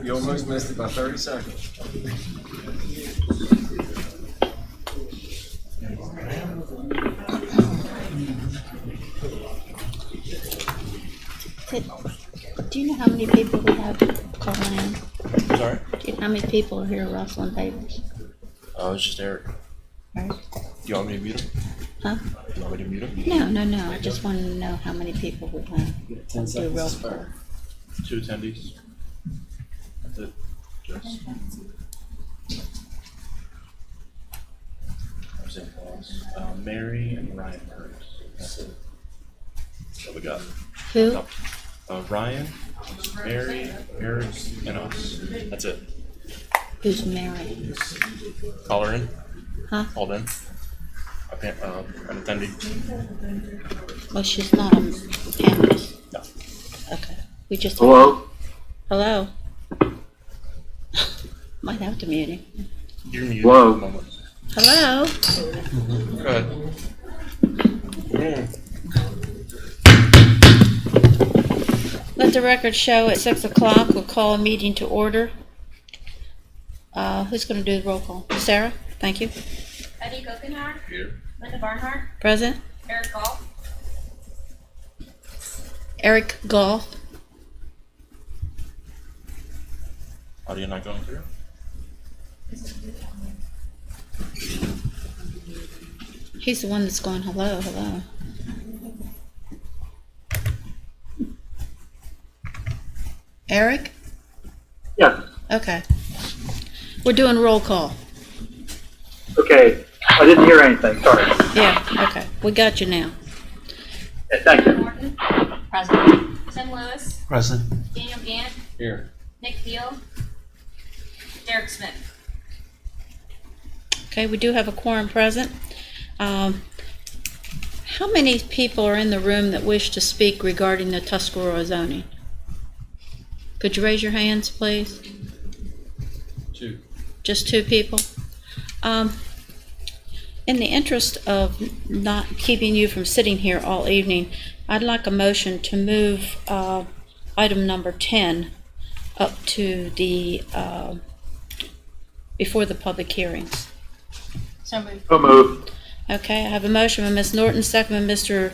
You almost missed it by 30 seconds. Do you know how many people we have calling in? Sorry? Do you know how many people are here rustling papers? Oh, it's just Eric. Right? Do you want me to mute him? Huh? Do you want me to mute him? No. I just wanted to know how many people we have. 10 Do a roll seconds. call. 2 attendees. That's it. Just. I'm saying pause. Mary and Ryan first. That's it. What we got? Who? No. Ryan, Mary, Eric, and us. That's it. Who's Mary? Call her in. Huh? Called in. An attendee. Well, she's not on campus. No. Okay. We just. Hello? Hello? Might have to mute him. You're muted Hello? at the moment. Hello? Go ahead. Let the record show at 6 o'clock, we'll call a meeting to order. Who's going to do the roll call? Sarah? Thank you. Eddie Gockenhauer, Here. Linda Barnhart, Present? Eric Gall, Eric Goff? Audio not going through? He's the one that's going hello, hello. Eric? Yes. Okay. We're doing roll call. Okay. I didn't hear anything. Sorry. Yeah, okay. We got you now. Yeah, thank you. Morton, President, Tim Lewis, Present. Daniel Gant, Here. Nick Field, Derek Smith. Okay, we do have a quorum present. How many people are in the room that wish to speak regarding the Tuscarora zoning? Could you raise your hands, please? 2. Just 2 people? In the interest of not keeping you from sitting here all evening, I'd like a motion to move item number 10 up to the, before the public hearings. So moved. So moved. Okay, I have a motion by Ms. Norton, second by Mr.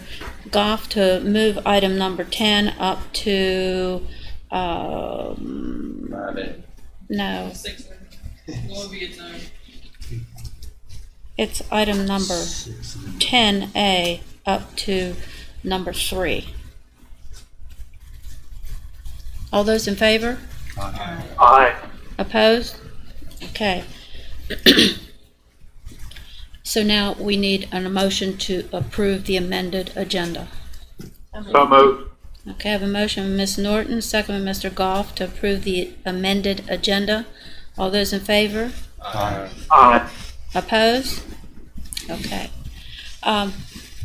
Goff to move item number 10 up to, no, 6. What would be its own? it's item number 10A up to number 3. All those in favor? Aye. Opposed? Okay. So now we need an motion to approve the amended agenda. So moved. Okay, I have a motion by Ms. Norton, second by Mr. Goff to approve the amended agenda. All those in favor? Aye. Opposed? Okay.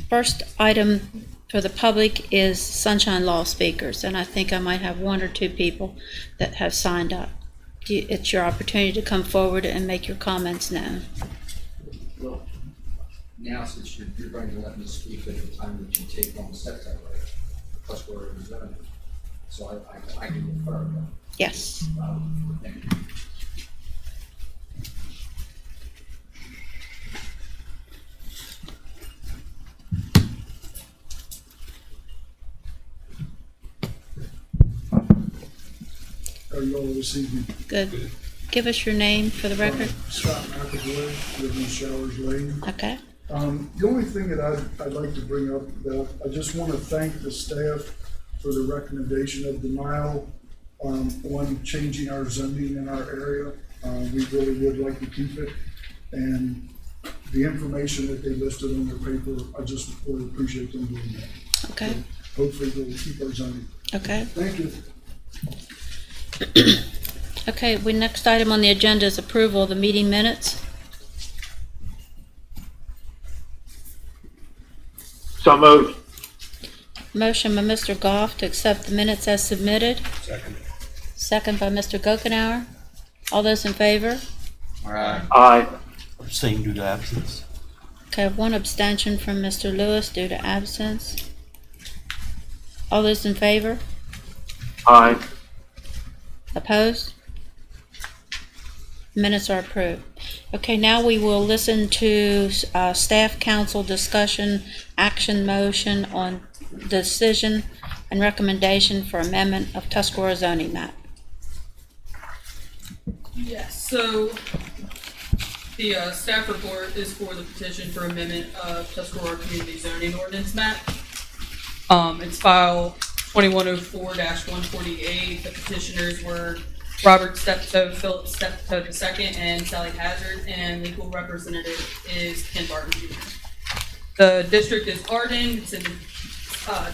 First item for the public is Sunshine Law speakers, and I think I might have 1 or 2 people that have signed up. It's your opportunity to come forward and make your comments known. Well, now since you're going to let me speak at the time that you take on secretary, plus we're in zoning, so I can refer. Yes. Thank you. How are you all this evening? Good. Give us your name for the record. Scott McAvoy, live in Showers Lane. Okay. The only thing that I'd like to bring up, that I just want to thank the staff for the recommendation of denial on changing our zoning in our area. We really would like to keep it. And the information that they listed on their paper, I just really appreciate them doing that. Okay. So hopefully they'll keep our zoning. Okay. Thank you. Okay, next item on the agenda is approval of the meeting minutes. So moved. Motion by Mr. Goff to accept the minutes as submitted. Second. Second by Mr. Gockenhauer. All those in favor? Aye. Abstain due to absence. Okay, 1 abstention from Mr. Lewis due to absence. All those in favor? Aye. Opposed? Minutes are approved. Okay, now we will listen to staff council discussion, action motion on decision and recommendation for amendment of Tuscarora zoning map. Yes, so the staff report is for the petition for amendment of Tuscarora Community Zoning Ordinance Map. It's file 2104-148. The petitioners were Robert Steptoe, Philip Steptoe II, and Sally Hazard, and legal representative is Ken Barton Jr. The district is Arden. It's in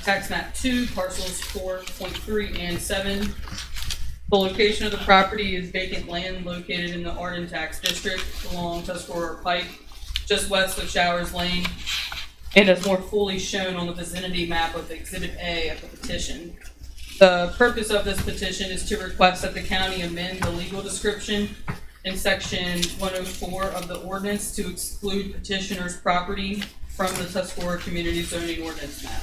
tax map 2, parcels 4.3 and 7. The location of the property is vacant land located in the Arden tax district along Tuscarora Pike, just west of Showers Lane, and is more fully shown on the vicinity map of Exhibit A of the petition. The purpose of this petition is to request that the county amend the legal description in section 104 of the ordinance to exclude petitioner's property from the Tuscarora Community Zoning Ordinance Map.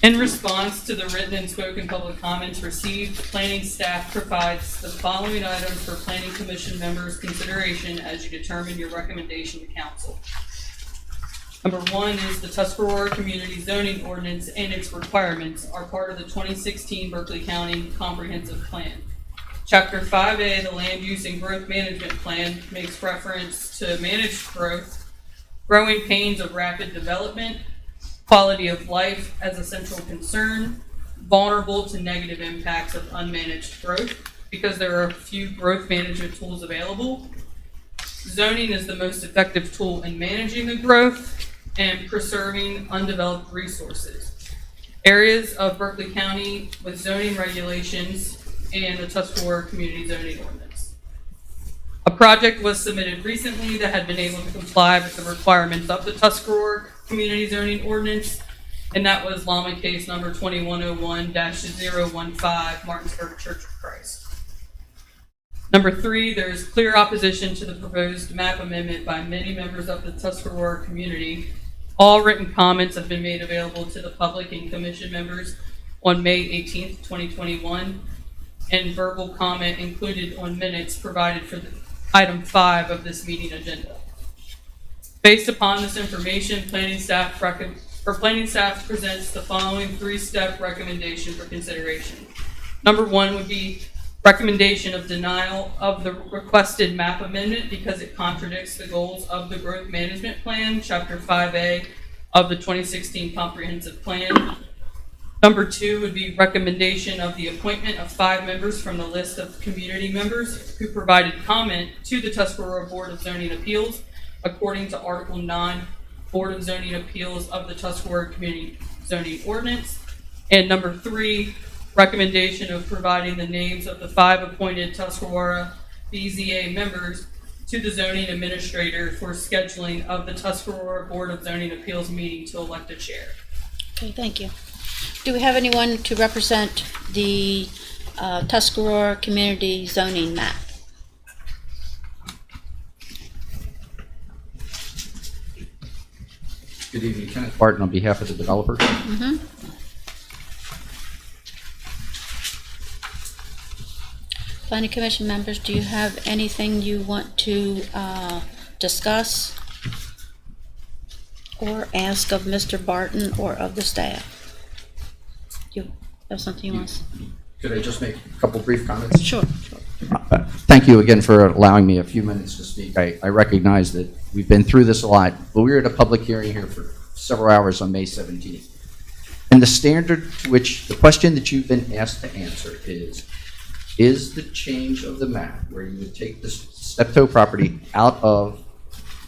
In response to the written and spoken public comments received, planning staff provides the following items for planning commission members' consideration as you determine your recommendation to council. Number 1 is the Tuscarora Community Zoning Ordinance and its requirements are part of the 2016 Berkeley County Comprehensive Plan. Chapter 5A, the Land Use and Growth Management Plan, makes reference to managed growth, growing pains of rapid development, quality of life as a central concern, vulnerable to negative impacts of unmanaged growth because there are few growth management tools available. Zoning is the most effective tool in managing the growth and preserving undeveloped resources. Areas of Berkeley County with zoning regulations and the Tuscarora Community Zoning Ordinance. A project was submitted recently that had been able to comply with the requirements of the Tuscarora Community Zoning Ordinance, and that was Llama case number 2101-015, Martinsburg Church of Christ. Number 3, there is clear opposition to the proposed map amendment by many members of the Tuscarora community. All written comments have been made available to the public and commission members on May 18th, 2021, and verbal comment included on minutes provided for the item 5 of this meeting agenda. Based upon this information, planning staff presents the following 3-step recommendation for consideration. Number 1 would be recommendation of denial of the requested map amendment because it contradicts the goals of the Growth Management Plan, Chapter 5A of the 2016 Comprehensive Plan. Number 2 would be recommendation of the appointment of 5 members from the list of community members who provided comment to the Tuscarora Board of Zoning Appeals according to Article 9, Board of Zoning Appeals of the Tuscarora Community Zoning Ordinance. And number 3, recommendation of providing the names of the 5 appointed Tuscarora BZA members to the zoning administrator for scheduling of the Tuscarora Board of Zoning Appeals meeting to elect a chair. Okay, thank you. Do we have anyone to represent the Tuscarora Community Zoning Map? Good evening, Kenneth Barton on behalf of the developer. Planning Commission members, do you have anything you want to discuss or ask of Mr. Barton or of the staff? You have something you want to say? Could I just make a couple brief comments? Sure. Thank you again for allowing me a few minutes to speak. I recognize that we've been through this a lot, but we were at a public hearing here for several hours on May 17th. And the standard to which the question that you've been asked to answer is the change of the map where you would take the Steptoe property out of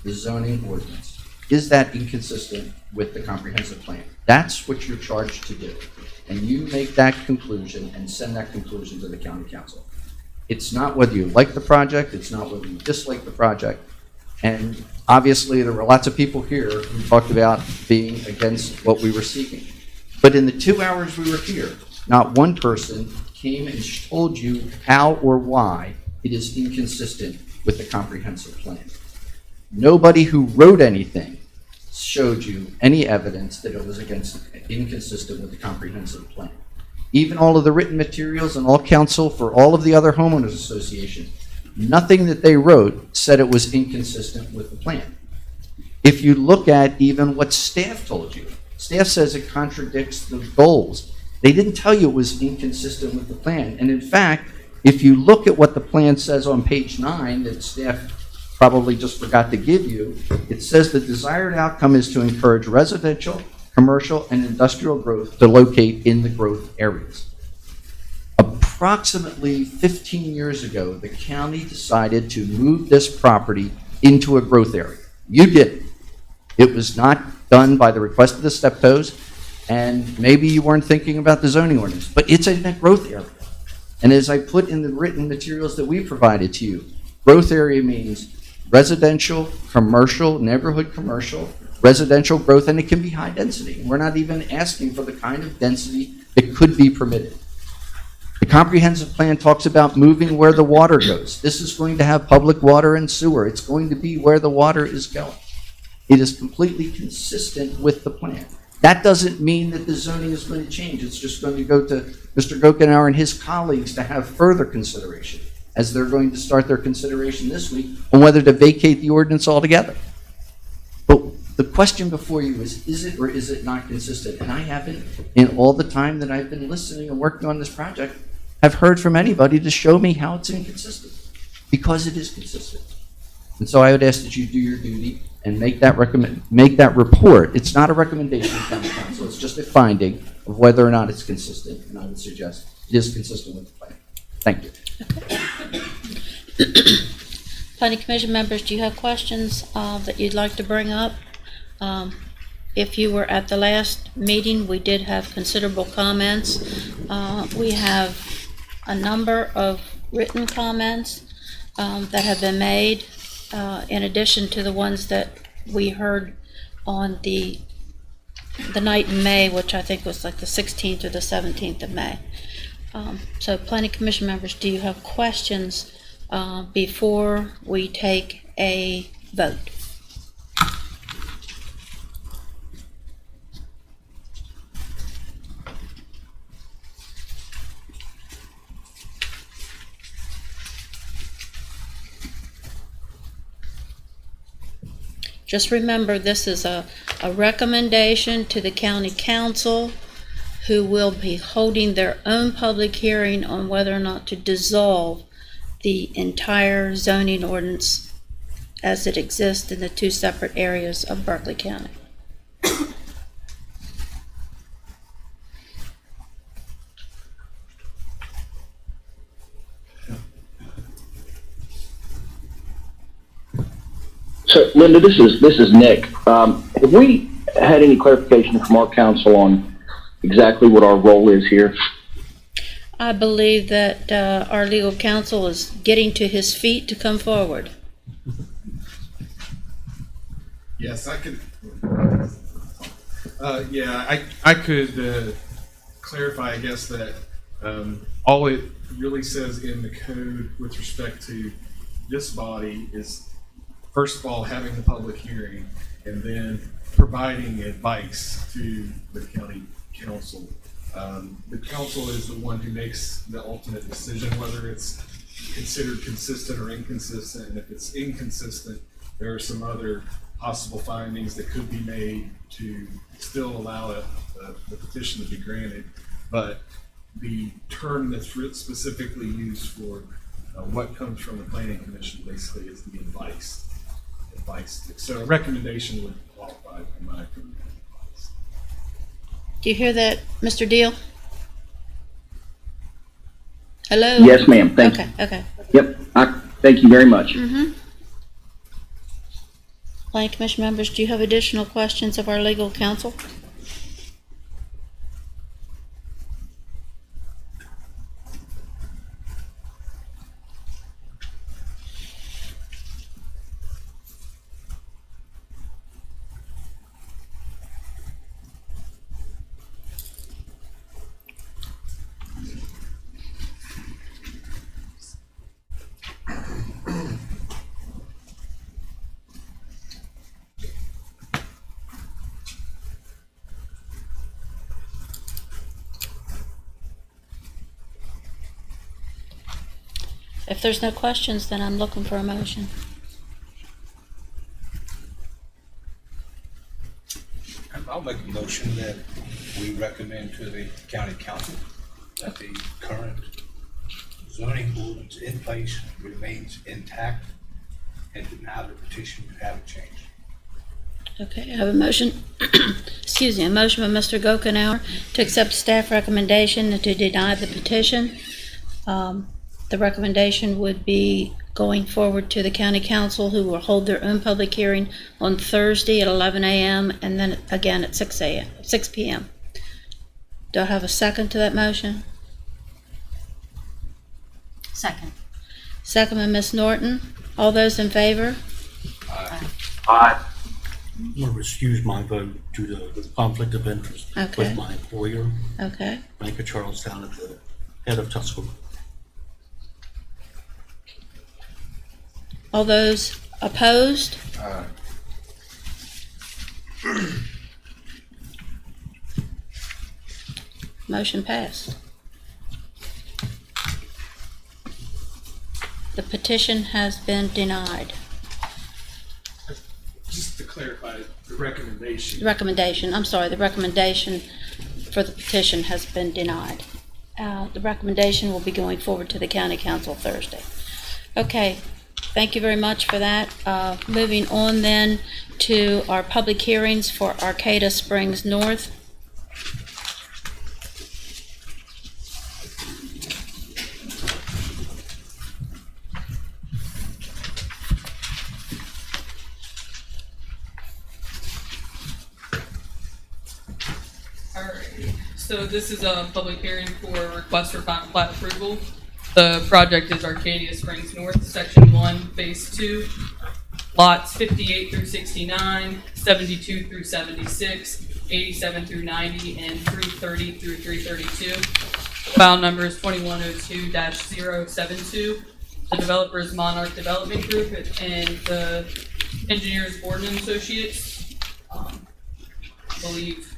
the zoning ordinance, is that inconsistent with the comprehensive plan? That's what you're charged to do. And you make that conclusion and send that conclusion to the county council. It's not whether you like the project, it's not whether you dislike the project. And obviously there were lots of people here who talked about being against what we were seeking. But in the 2 hours we were here, not one person came and told you how or why it is inconsistent with the comprehensive plan. Nobody who wrote anything showed you any evidence that it was inconsistent with the comprehensive plan. Even all of the written materials and all counsel for all of the other homeowners associations, nothing that they wrote said it was inconsistent with the plan. If you look at even what staff told you, staff says it contradicts the goals. They didn't tell you it was inconsistent with the plan. And in fact, if you look at what the plan says on page 9 that staff probably just forgot to give you, it says the desired outcome is to encourage residential, commercial, and industrial growth to locate in the growth areas. Approximately 15 years ago, the county decided to move this property into a growth area. You did. It was not done by the request of the steptoes, and maybe you weren't thinking about the zoning ordinance, but it's in a growth area. And as I put in the written materials that we provided to you, growth area means residential, commercial, neighborhood commercial, residential growth, and it can be high density. We're not even asking for the kind of density that could be permitted. The comprehensive plan talks about moving where the water goes. This is going to have public water and sewer. It's going to be where the water is going. It is completely consistent with the plan. That doesn't mean that the zoning is going to change. It's just going to go to Mr. Gokenauer and his colleagues to have further consideration, as they're going to start their consideration this week on whether to vacate the ordinance altogether. But the question before you is it or is it not consistent? And I haven't, in all the time that I've been listening and working on this project, have heard from anybody to show me how it's inconsistent, because it is consistent. And so I would ask that you do your duty and make that report. It's not a recommendation to county council, it's just a finding of whether or not it's consistent. And I would suggest it is consistent with the plan. Thank you. Planning Commission members, do you have questions that you'd like to bring up? If you were at the last meeting, we did have considerable comments. We have a number of written comments that have been made, in addition to the ones that we heard on the night in May, which I think was like the 16th or the 17th of May. So Planning Commission members, do you have questions before we take a vote? Just remember, this is a recommendation to the county council, who will be holding their own public hearing on whether or not to dissolve the entire zoning ordinance as it exists in the two separate areas of Berkeley County. So, Linda, this is Nick. Have we had any clarification from our council on exactly what our role is here? I believe that our legal counsel is getting to his feet to come forward. Yes, I could. I could clarify, I guess, that all it really says in the code with respect to this body is, first of all, having the public hearing, and then providing advice to the county council. The council is the one who makes the ultimate decision whether it's considered consistent or inconsistent, and if it's inconsistent, there are some other possible findings that could be made to still allow the petition to be granted. But the term that's specifically used for what comes from the planning commission basically is the advice. So a recommendation would qualify, in my opinion. Do you hear that, Mr. Deal? Hello? Yes, ma'am. Thank you. Okay. Yep. Thank you very much. Mm-hmm. Planning Commission members, do you have additional questions of our legal counsel? If there's no questions, then I'm looking for a motion. I'll make a motion that we recommend to the county council that the current zoning ordinance in place remains intact and deny the petition to have it changed. Okay, I have a motion, excuse me, a motion by Mr. Gokenhour to accept staff recommendation and to deny the petition. The recommendation would be going forward to the county council, who will hold their own public hearing on Thursday at 11 a.m. and then again at 6 p.m. Do I have a second to that motion? Second. Second by Ms. Norton. All those in favor? Aye. I'm going to excuse my vote due to conflict of interest Okay. with my employer, Okay. Bank of Charlestown, at the head of Tuscaloosa. All those opposed? Motion passed. The petition has been denied. Just to clarify, the recommendation. The recommendation for the petition has been denied. The recommendation will be going forward to the county council Thursday. Okay, thank you very much for that. Moving on then to our public hearings for Arcata Springs North. Alright, so this is a public hearing for a request for final plat approval. The project is Arcadia Springs North, Section 1, Phase 2, lots 58 through 69, 72 through 76, 87 through 90, and 330 through 332. File number is 2102-072. The developer is Monarch Development Group and the engineer is Borden and Associates, I believe.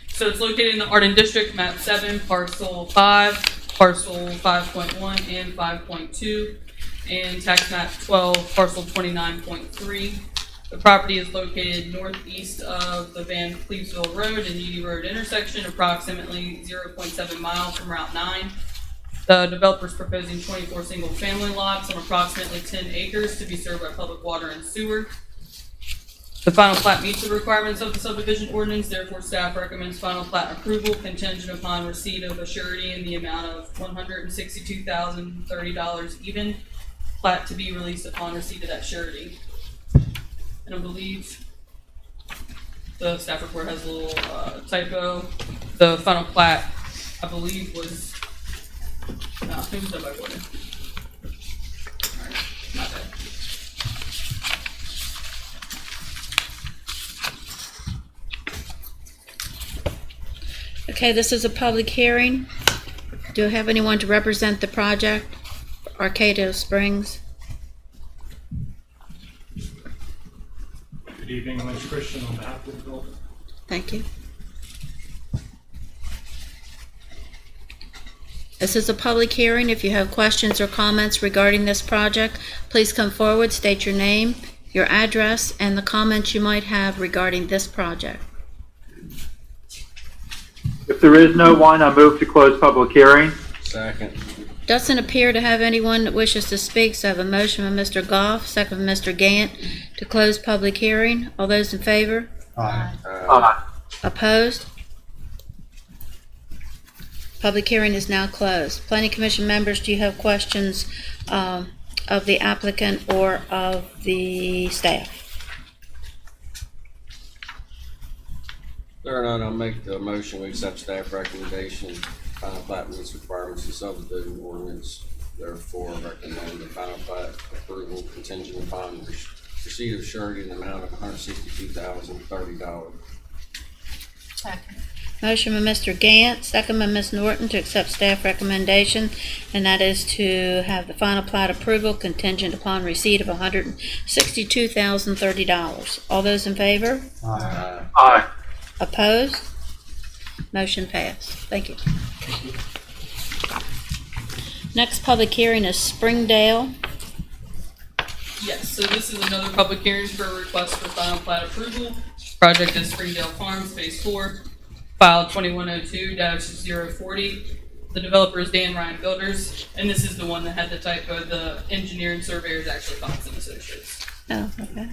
So it's located in the Arden District, map 7, parcel 5, parcel 5.1 and 5.2, and tax map 12, parcel 29.3. The property is located northeast of the Van Clevesville Road and Edie Road intersection, approximately 0.7 miles from Route 9. The developer is proposing 24 single-family lots on approximately 10 acres to be served by public water and sewer. The final plat meets the requirements of the subdivision ordinance, therefore staff recommends final plat approval contingent upon receipt of a surety in the amount of $162,030 even. Plat to be released upon receipt of that surety. And I believe the staff report has a little typo. The final plat, I believe, was, no, it was done by Gordon. Alright, my bad. Okay, this is a public hearing. Do I have anyone to represent the project, Arcata Springs? Good evening, I'm Mr. Christian on behalf of the developer. Thank you. This is a public hearing. If you have questions or comments regarding this project, please come forward, state your name, your address, and the comments you might have regarding this project. If there is no one, I move to close public hearing. Second. Doesn't appear to have anyone that wishes to speak, so I have a motion by Mr. Goff, second by Mr. Gant, to close public hearing. All those in favor? Aye. Opposed? Public hearing is now closed. Planning Commission members, do you have questions of the applicant or of the staff? There are none, I'll make the motion, we accept staff recommendation, final plat meets requirements of subdivision ordinance, therefore recommend the final plat approval contingent upon receipt of surety in the amount of $162,030. Second. Motion by Mr. Gant, second by Ms. Norton to accept staff recommendation, and that is to have the final plat approval contingent upon receipt of $162,030. All those in favor? Aye. Next public hearing is Springdale. Yes, so this is another public hearing for a request for final plat approval. Project is Springdale Farms, Phase 4, file 2102-040. The developer is Dan Ryan Builders, and this is the one that had the typo. The engineering surveyor is actually Fox and Associates. Oh, okay.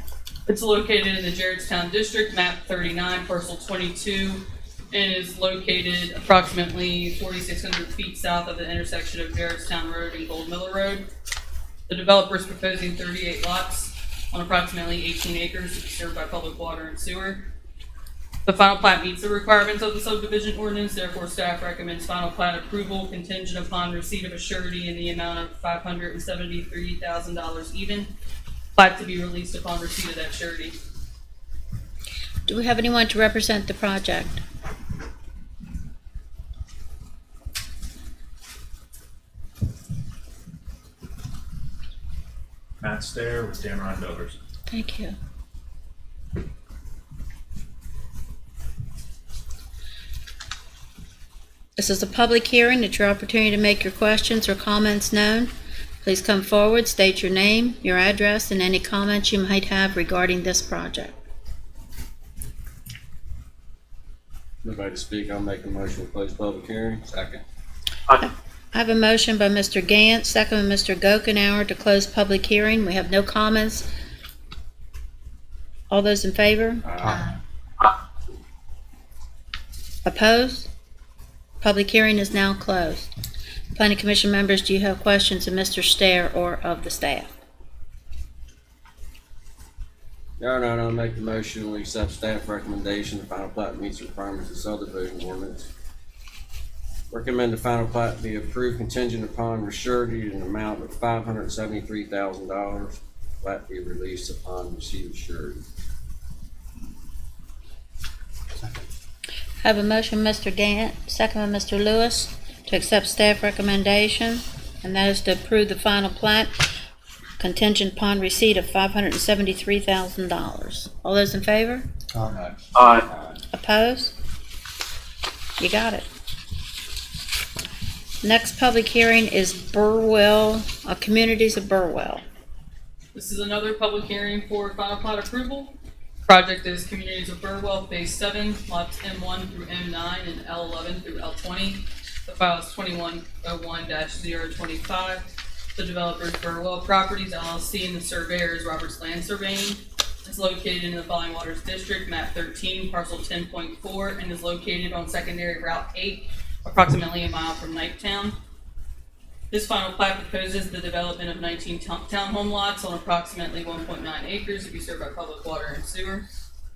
It's located in the Jarrettstown District, map 39, parcel 22, and is located approximately 4,600 feet south of the intersection of Jarrettstown Road and Gold Miller Road. The developer is proposing 38 lots on approximately 18 acres to be served by public water and sewer. The final plat meets the requirements of the subdivision ordinance, therefore staff recommends final plat approval contingent upon receipt of a surety in the amount of $573,000 even. Plat to be released upon receipt of that surety. Do we have anyone to represent the project? Matt Stair with Dan Ryan Builders. Thank you. This is a public hearing. It's your opportunity to make your questions or comments known. Please come forward, state your name, your address, and any comments you might have regarding this project. Nobody to speak, I'll make a motion to close public hearing. Second. I have a motion by Mr. Gant, second by Mr. Gokenhour to close public hearing. We have no comments. All those in favor? Opposed? Public hearing is now closed. Planning Commission members, do you have questions of Mr. Stair or of the staff? Your Honor, I'll make the motion, we accept staff recommendation, the final plat meets the requirements of subdivision ordinance. Recommend the final plat be approved contingent upon surety in an amount of $573,000. Plat be released upon receipt of surety. Have a motion, Mr. Gant, second by Mr. Lewis, to accept staff recommendation, and that is to approve the final plat contingent upon receipt of $573,000. All those in favor? Aye. Opposed? You got it. Next public hearing is Burwell, Communities of Burwell. This is another public hearing for final plat approval. Project is Communities of Burwell, Phase 7, lots M1 through M9 and L11 through L20. The file is 2101-025. The developer is Burwell Properties LLC, and the surveyor is Roberts Land Surveying. It's located in the Falling Waters District, map 13, parcel 10.4, and is located on secondary route 8, approximately a mile from Knighttown. This final plat proposes the development of 19 townhome lots on approximately 1.9 acres to be served by public water and sewer.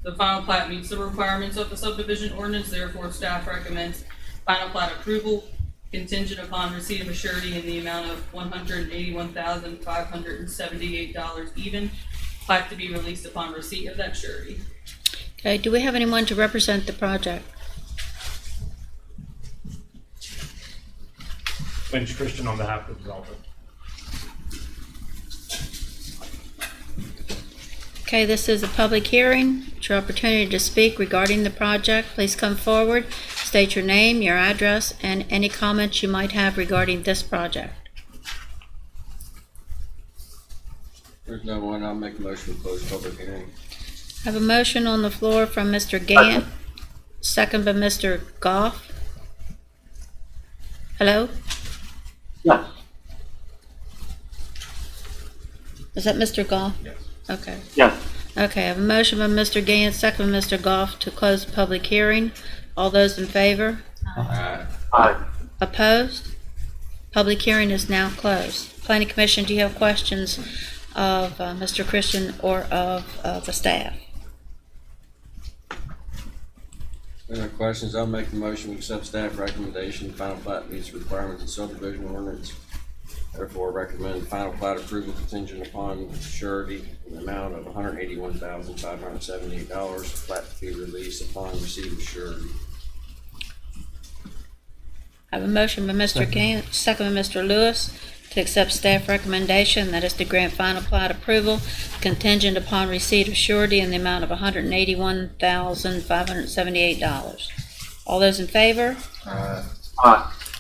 The final plat meets the requirements of the subdivision ordinance, therefore staff recommends final plat approval contingent upon receipt of a surety in the amount of $181,578 even. Plat to be released upon receipt of that surety. Okay, do we have anyone to represent the project? Lynch Christian on behalf of the developer. Okay, this is a public hearing. It's your opportunity to speak regarding the project. Please come forward, state your name, your address, and any comments you might have regarding this project. There's no one, I'll make a motion to close public hearing. I have a motion on the floor from Mr. Gant, second by Mr. Goff. Hello? Yes. Is that Mr. Goff? Yes. Okay. Yes. Okay, I have a motion by Mr. Gant, second by Mr. Goff to close the public hearing. All those in favor? Aye. Aye. Opposed? Public hearing is now closed. Planning Commission, do you have questions of Mr. Christian or of the staff? Any other questions? I'll make the motion, we accept staff recommendation, final plat meets the requirements of subdivision ordinance. Therefore, recommend final plat approval contingent upon surety in the amount of $181,578. Plat to be released upon receipt of surety. I have a motion by Mr. Gant, second by Mr. Lewis, to accept staff recommendation, that is to grant final plat approval contingent upon receipt of surety in the amount of $181,578. All those in favor? Aye.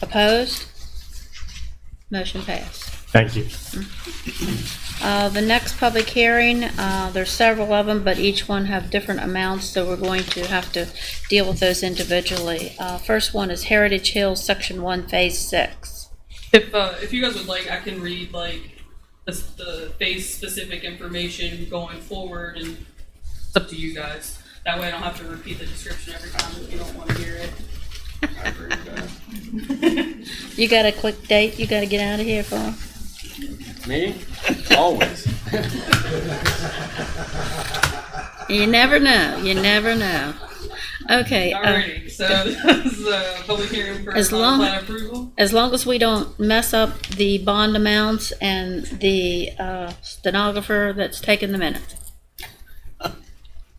Opposed? Motion passed. Thank you. The next public hearing, there's several of them, but each one have different amounts, so we're going to have to deal with those individually. First one is Heritage Hills, Section 1, Phase 6. If you guys would like, I can read like the phase-specific information going forward, and it's up to you guys. That way I don't have to repeat the description every time if you don't want to hear it. I agree with that. You got a quick date you got to get out of here for? Me? Always. You never know. You never know. Okay. Alrighty, so this is a public hearing for As final long- plat approval. As long as we don't mess up the bond amounts and the stenographer that's taking the minutes.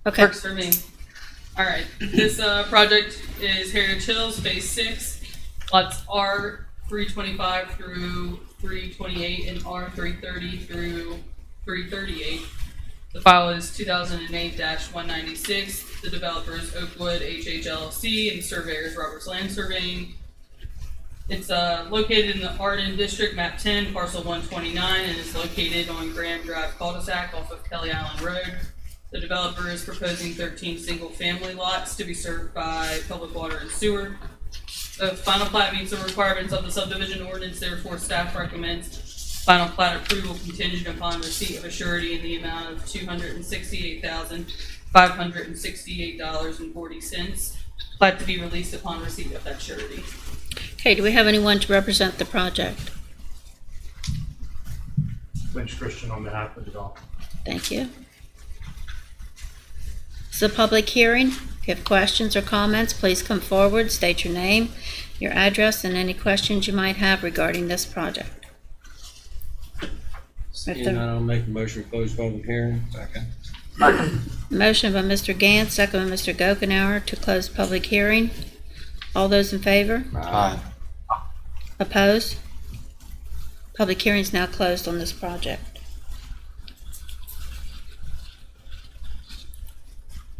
Okay. Works for me. Alright, this project is Heritage Hills, Phase 6, lots R 325 through 328 and R 330 through 338. The file is 2008-196. The developer is Oakwood HH LLC and the surveyor is Roberts Land Surveying. It's located in the Arden District, map 10, parcel 129, and is located on Graham Drive cul-de-sac off of Kelly Island Road. The developer is proposing 13 single-family lots to be served by public water and sewer. The final plat meets the requirements of the subdivision ordinance, therefore staff recommends final plat approval contingent upon receipt of a surety in the amount of $268,568.40. Plat to be released upon receipt of that surety. Okay, do we have anyone to represent the project? Lynch Christian on behalf of the developer. Thank you. It's a public hearing. If you have questions or comments, please come forward, state your name, your address, and any questions you might have regarding this project. Seeing none, I'll make a motion to close public hearing. Second. Motion by Mr. Gantz, second by Mr. Gokenhour to close public hearing. All those in favor? Aye. Opposed? Public hearing is now closed on this project.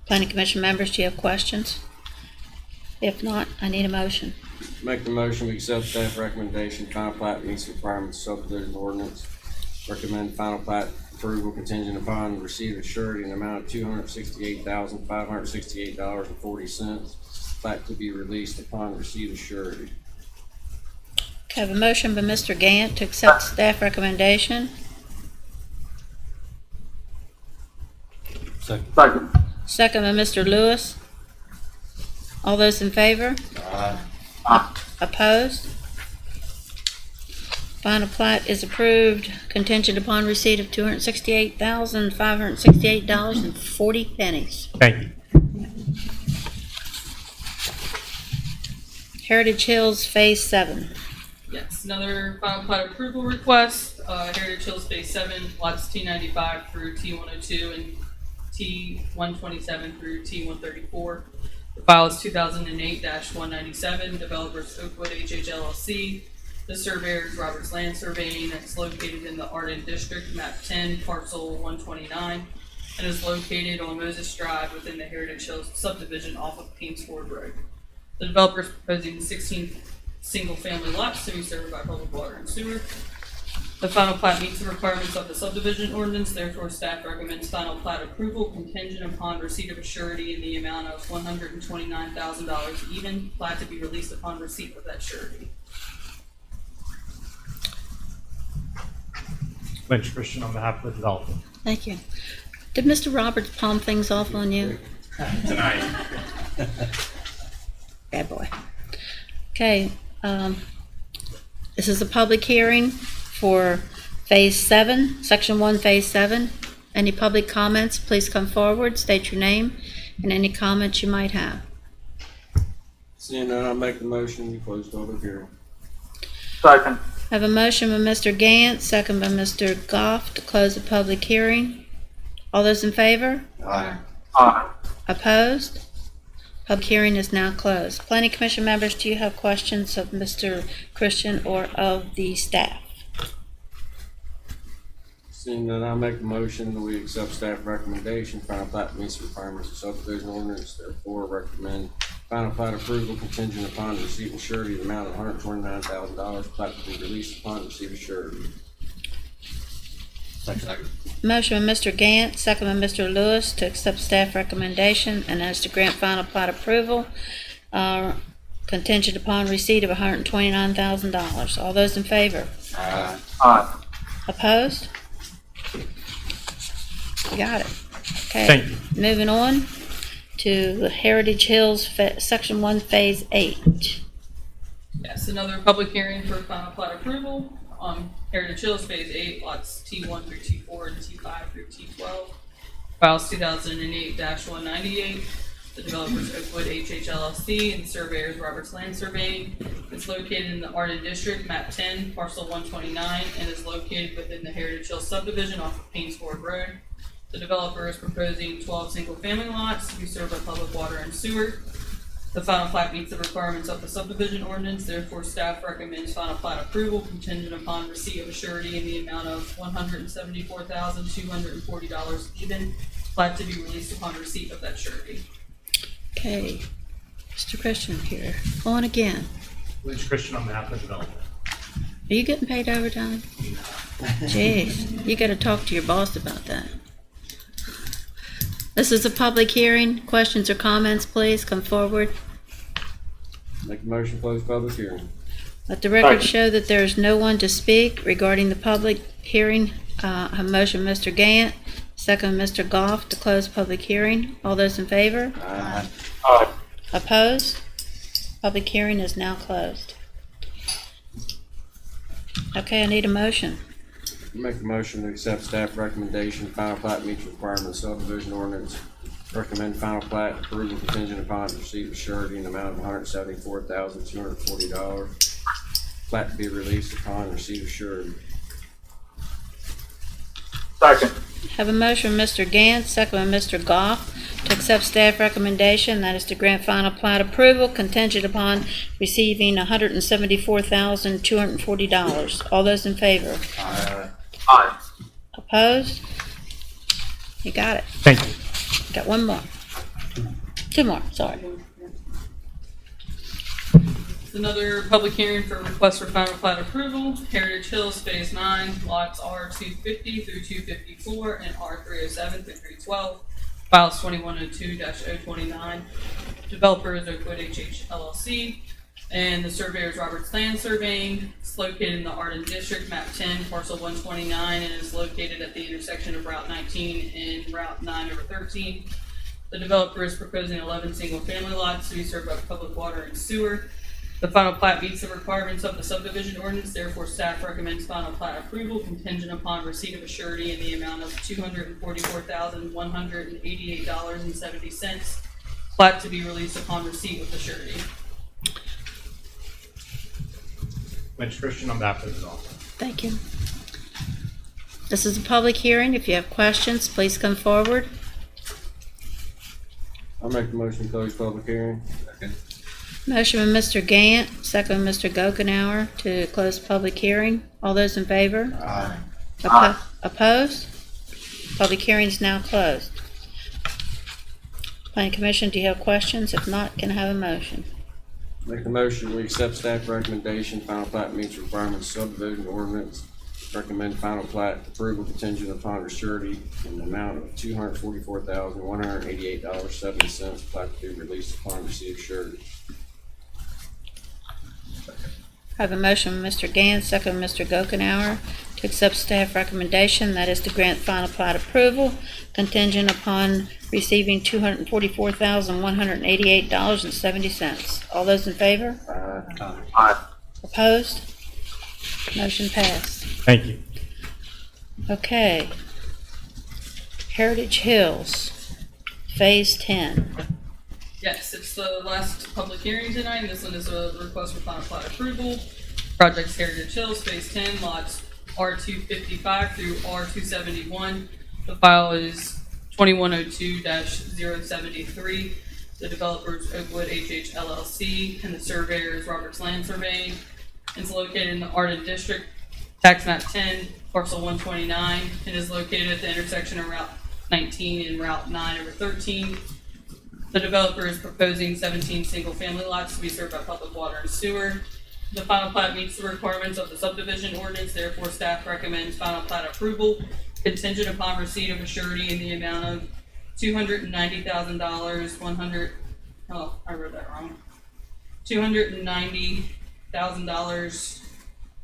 Planning Commission members, do you have questions? If not, I need a motion. Make the motion, we accept staff recommendation, final plat meets requirements of subdivision ordinance. Recommend final plat approval contingent upon receipt of surety in the amount of $268,568.40. Plat to be released upon receipt of surety. Okay, I have a motion by Mr. Gant to accept staff recommendation. Second. Second by Mr. Lewis. All those in favor? Aye. Opposed? Final plat is approved contingent upon receipt of $268,568.40. Thank you. Heritage Hills Phase 7. Yes, another final plat approval request, Heritage Hills Phase 7, lots T95 through T102 and T127 through T134. The file is 2008-197, developers Oakwood HH LLC. The surveyor is Roberts Land Surveying, that's located in the Arden District, map 10, parcel 129, and is located on Moses Drive within the Heritage Hills subdivision off of Kingsford Road. The developer is proposing 16 single-family lots to be served by public water and sewer. The final plat meets the requirements of the subdivision ordinance, therefore staff recommends final plat approval contingent upon receipt of a surety in the amount of $129,000 even, plat to be released upon receipt of that surety. Lynch Christian on behalf of the developer. Thank you. Did Mr. Roberts palm things off on you? Tonight. Bad boy. Okay, this is a public hearing for Phase 7, Section 1, Phase 7. Any public comments, please come forward, state your name, and any comments you might have. Seeing none, I'll make the motion, we close public hearing. I have a motion by Mr. Gantz, second by Mr. Goff to close the public hearing. All those in favor? Aye. Opposed? Public hearing is now closed. Planning Commission members, do you have questions of Mr. Christian or of the staff? Seeing none, I'll make the motion that we accept staff recommendation, final plat meets requirements of subdivision ordinance, therefore recommend Final plat approval contingent upon receipt of surety in the amount of $129,000. Plat to be released upon receipt of surety. Second. Motion by Mr. Gant, second by Mr. Lewis to accept staff recommendation and as to grant final plat approval, contingent upon receipt of $129,000. All those in favor? Aye. Aye. Opposed? You got it. Okay. Thank you. Moving on to Heritage Hills, Section 1, Phase 8. Yes, another public hearing for final plat approval on Heritage Hills Phase 8, lots T1 through T4 and T5 through T12. Files 2008-198. The developers Oakwood HH LLC and surveyors Roberts Land Surveying. It's located in the Arden District, map 10, parcel 129, and is located within the Heritage Hills subdivision off of Painesford Road. The developer is proposing 12 single-family lots to be served by public water and sewer. The final plat meets the requirements of the subdivision ordinance, therefore staff recommends final plat approval contingent upon receipt of a surety in the amount of $174,240 even. Plat to be released upon receipt of that surety. Okay. Mr. Christian here. On again. Lynch Christian on behalf of the developer. Are you getting paid overtime? Jeez, you gotta talk to your boss about that. This is a public hearing. Questions or comments, please come forward. Make a motion to close public hearing. Let the record show that there is no one to speak regarding the public hearing. A motion, Mr. Gant, second, Mr. Goff, to close public hearing. All those in favor? Aye. Aye. Opposed? Public hearing is now closed. Okay, I need a motion. Make a motion to accept staff recommendation, final plat meets requirements subdivision ordinance. Recommend final plat approval contingent upon receipt of surety in the amount of $174,240. Plat to be released upon receipt of surety. Second. Have a motion, Mr. Gant, second by Mr. Goff, to accept staff recommendation, that is to grant final plat approval contingent upon receiving $174,240. All those in favor? Aye. Aye. Opposed? You got it. Thank you. Got one more. Two more, sorry. It's another public hearing for request for final plat approval, Heritage Hills Phase 9, lots R250 through 254 and R307 through 312, files 2102-029. Developer is Oakwood HH LLC, and the surveyor is Roberts Land Surveying. It's located in the Arden District, map 10, parcel 129, and is located at the intersection of Route 19 and Route 9/13. The developer is proposing 11 single-family lots to be served by public water and sewer. The final plat meets the requirements of the subdivision ordinance, therefore staff recommends final plat approval contingent upon receipt of a surety in the amount of $244,188.70. Plat to be released upon receipt of the surety. Lynch Christian on behalf of the developer. Thank you. This is a public hearing. If you have questions, please come forward. I'll make the motion to close public hearing. Second. Motion by Mr. Gant, second by Mr. Gokenhour to close public hearing. All those in favor? Aye. Opposed? Public hearing is now closed. Planning Commission, do you have questions? If not, can I have a motion? Make the motion, we accept staff recommendation, final plat meets requirements subdivision ordinance. Recommend final plat approval contingent upon a surety in the amount of $244,188.70. Plat to be released upon receipt of surety. I have a motion by Mr. Gant, second by Mr. Gokenhour to accept staff recommendation, that is to grant final plat approval contingent upon receiving $244,188.70. All those in favor? Aye. Opposed? Motion passed. Thank you. Okay. Heritage Hills, Phase 10. Yes, it's the last public hearing tonight, and this one is a request for final plat approval. Project's Heritage Hills, Phase 10, lots R255 through R271. The file is 2102-073. The developer is Oakwood HH LLC, and the surveyor is Roberts Land Surveying. It's located in the Arden District, tax map 10, parcel 129, and is located at the intersection of Route 19 and Route 9/13. The developer is proposing 17 single-family lots to be served by public water and sewer. The final plat meets the requirements of the subdivision ordinance, therefore staff recommends final plat approval contingent upon receipt of a surety in the amount of $290,000, I wrote that wrong. $290,000,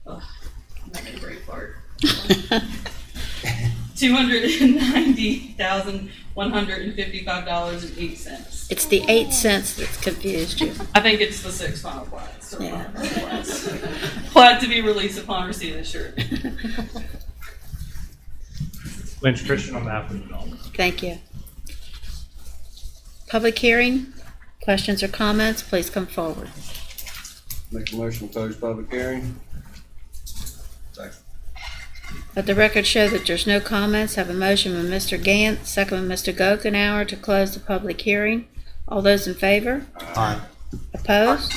I'm having a brain fart. $290,155.08. It's the 8 cents that's confused you. I think it's the 6 final plats. Or Yeah. final plats. Plat to be released upon receipt of the surety. Lynch Christian on behalf of the developer. Thank you. Public hearing, questions or comments, please come forward. Make a motion to close public hearing. Second. Let the record show that there's no comments. Have a motion by Mr. Gant, second by Mr. Gokenhour to close the public hearing. All those in favor? Aye. Opposed?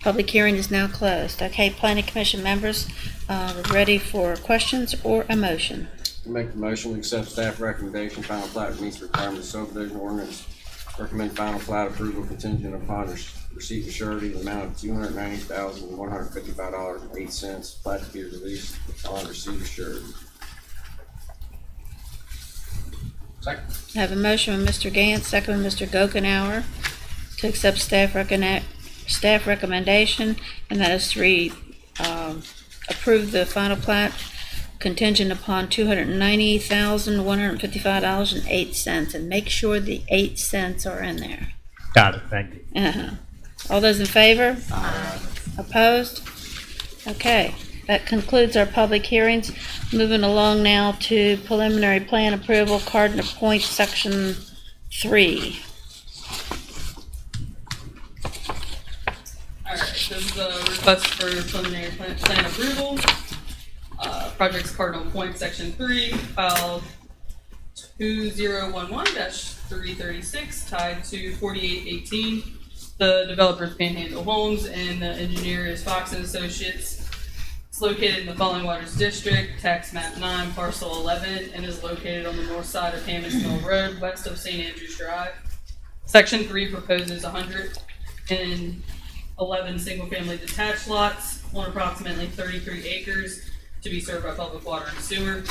Public hearing is now closed. Okay, planning commission members, we're ready for questions or a motion. Make the motion to accept staff recommendation, final plat meets requirements of subdivision ordinance. Recommend final plat approval contingent upon receipt of surety in the amount of $290,155.08. Plat to be released upon receipt of surety. Second. I have a motion by Mr. Gant, second by Mr. Gokenhour to accept staff recommendation, and that is to approve the final plat contingent upon $290,155.08, and make sure the 8 cents are in there. Got it, thank you. All those in favor? Aye. Opposed? Okay, that concludes our public hearings. Moving along now to preliminary plan approval, Cardinal Point, Section 3. Alright, this is a request for preliminary plan approval. Project's Cardinal Point, Section 3, file 2011-336, tied to 4818. The developer's Panhandle Homes, and the engineer is Fox and Associates. It's located in the Falling Waters District, tax map 9, parcel 11, and is located on the north side of Hammond's Mill Road, west of St. Andrews Drive. Section 3 proposes 111 single-family detached lots on approximately 33 acres to be served by public water and sewer.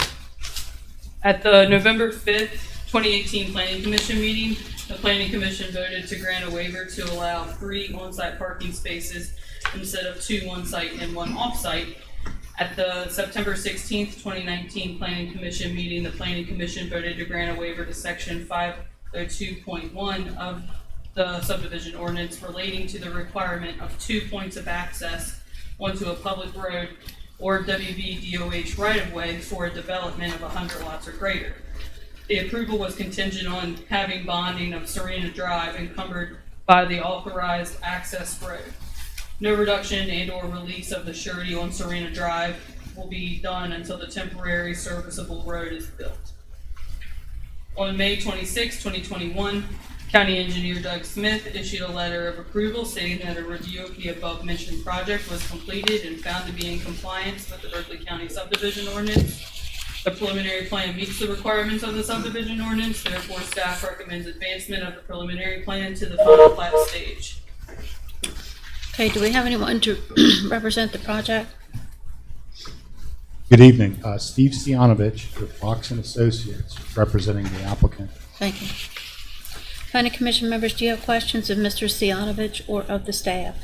At the November 5th, 2018 Planning Commission meeting, the Planning Commission voted to grant a waiver to allow 3 on-site parking spaces instead of 2 on-site and 1 off-site. At the September 16th, 2019 Planning Commission meeting, the Planning Commission voted to grant a waiver to Section 502.1 of the subdivision ordinance relating to the requirement of 2 points of access onto a public road or WVDOH right-of-way for a development of 100 lots or greater. The approval was contingent on having bonding of Serena Drive encumbered by the authorized access road. No reduction and or release of the surety on Serena Drive will be done until the temporary serviceable road is built. On May 26, 2021, County Engineer Doug Smith issued a letter of approval stating that a review of the above mentioned project was completed and found to be in compliance with the Berkeley County subdivision ordinance. The preliminary plan meets the requirements of the subdivision ordinance, therefore staff recommends advancement of the preliminary plan to the final plat stage. Okay, do we have anyone to represent the project? Good evening. Steve Stianovich with Fox and Associates, representing the applicant. Thank you. Planning Commission members, do you have questions of Mr. Stianovich or of the staff?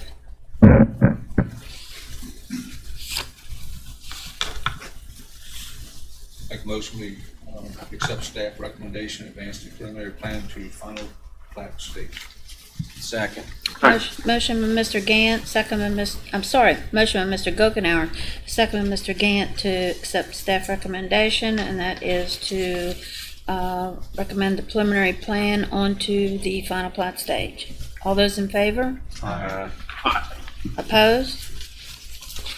Make a motion, we accept staff recommendation, advance the preliminary plan to final plat stage. Second. Motion by Mr. Gant, second by motion by Mr. Gokenhour, second by Mr. Gant to accept staff recommendation, and that is to recommend the preliminary plan onto the final plat stage. All those in favor? Aye. Opposed?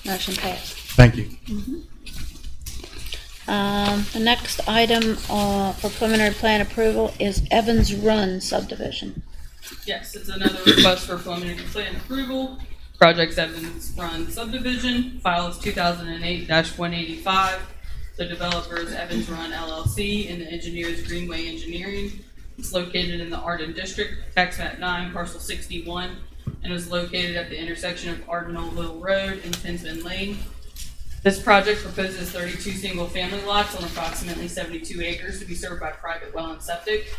Motion passed. Thank you. The next item for preliminary plan approval is Evans Run subdivision. Yes, it's another request for preliminary plan approval. Project's Evans Run subdivision, file is 2008-185. The developer is Evans Run LLC and the engineer is Greenway Engineering. It's located in the Arden District, tax map 9, parcel 61, and is located at the intersection of Ardenville Road and Tinsman Lane. This project proposes 32 single-family lots on approximately 72 acres to be served by private well and septic.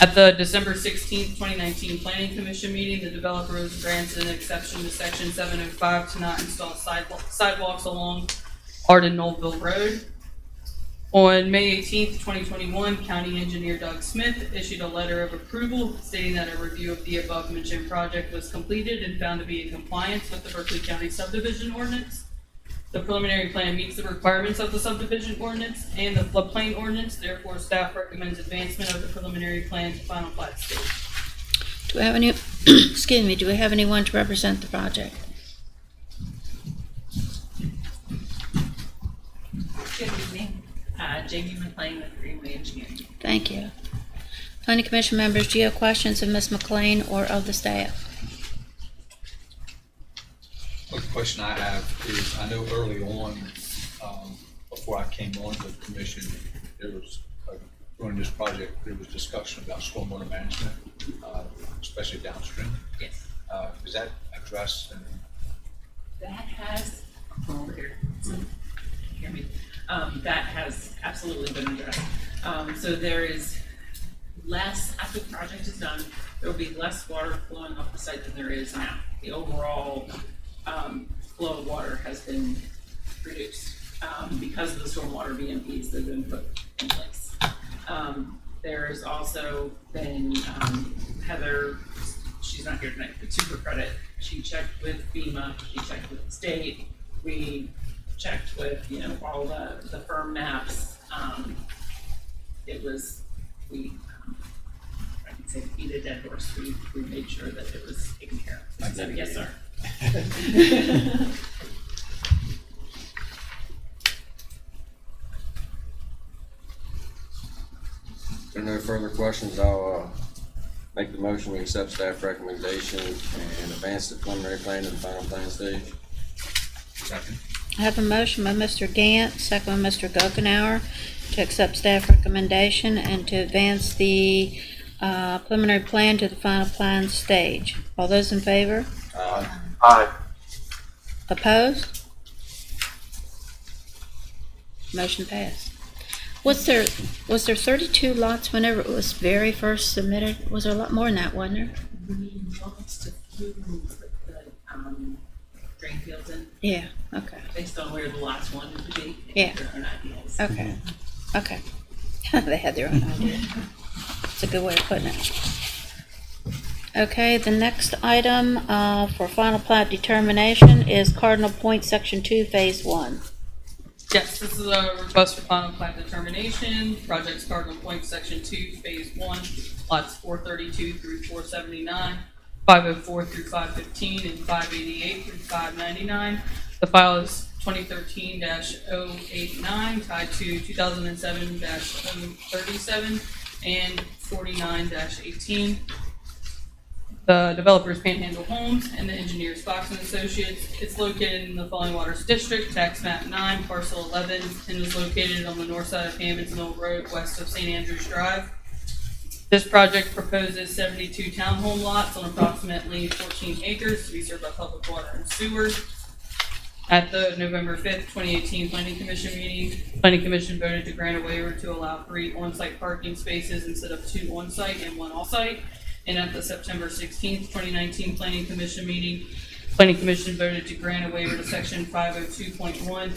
At the December 16th, 2019 Planning Commission meeting, the developer was granted an exception to Section 705 to not install sidewalks along Arden-Knollville Road. On May 18th, 2021, County Engineer Doug Smith issued a letter of approval stating that a review of the above-mentioned project was completed and found to be in compliance with the Berkeley County subdivision ordinance. The preliminary plan meets the requirements of the subdivision ordinance and the floodplain ordinance. Therefore, staff recommends advancement of the preliminary plan to final plat stage. Do we have any, excuse me, do we have anyone to represent the project? Good evening. Jamie McLean with Greenway Engineering. Thank you. Planning Commission members, do you have questions of Ms. McLean or of the staff? Well, the question I have is, I know early on, before I came on the commission, there was, during this project, there was discussion about stormwater management, especially downstream. Yes. Is that addressed? And That has, oh, here, hear me. That has absolutely been addressed. So there is less, after the project is done, there will be less water flowing off the site than there is now. The overall flow of water has been reduced because of the stormwater BMPs that have been put in place. There's also been Heather, she's not here tonight, but super credit. She checked with FEMA, she checked with the state. We checked with, you know, all the firm maps. It was, I can say beat a dead horse. We made sure that it was taken care of. So, yes, sir. If there are no further questions, I'll make the motion, we accept staff recommendation and advance the preliminary plan to the final plan stage. second? I have a motion by Mr. Gant, second by Mr. Gokenhour, to accept staff recommendation and to advance the preliminary plan to the final plan stage. All those in favor? Aye. Opposed? Motion passed. Was there 32 lots whenever it was very first submitted? Was there a lot more than that, wasn't there? We lost a few rooms that the drain fields in, Yeah, okay, based on where the last one would be. Yeah. Their own ideas. okay, okay. They had their own idea. It's a good way of putting it. Okay, the next item for final plat determination is Cardinal Point, Section 2, Phase 1. Yes, this is a request for final plat determination. Project's Cardinal Point, Section 2, Phase 1, lots 432 through 479, 504 through 515, and 588 through 599. The file is 2013-089, tied to 2007-037, and 49-18. The developer's Panhandle Homes and the engineer's Fox and Associates. It's located in the Falling Waters District, tax map 9, parcel 11, and is located on the north side of Hammond's Mill Road, west of St. Andrews Drive. This project proposes 72 townhome lots on approximately 14 acres to be served by public water and sewer. At the November 5th, 2018 Planning Commission meeting, Planning Commission voted to grant a waiver to allow 3 on-site parking spaces instead of 2 on-site and 1 off-site. And at the September 16th, 2019 Planning Commission meeting, Planning Commission voted to grant a waiver to Section 502.1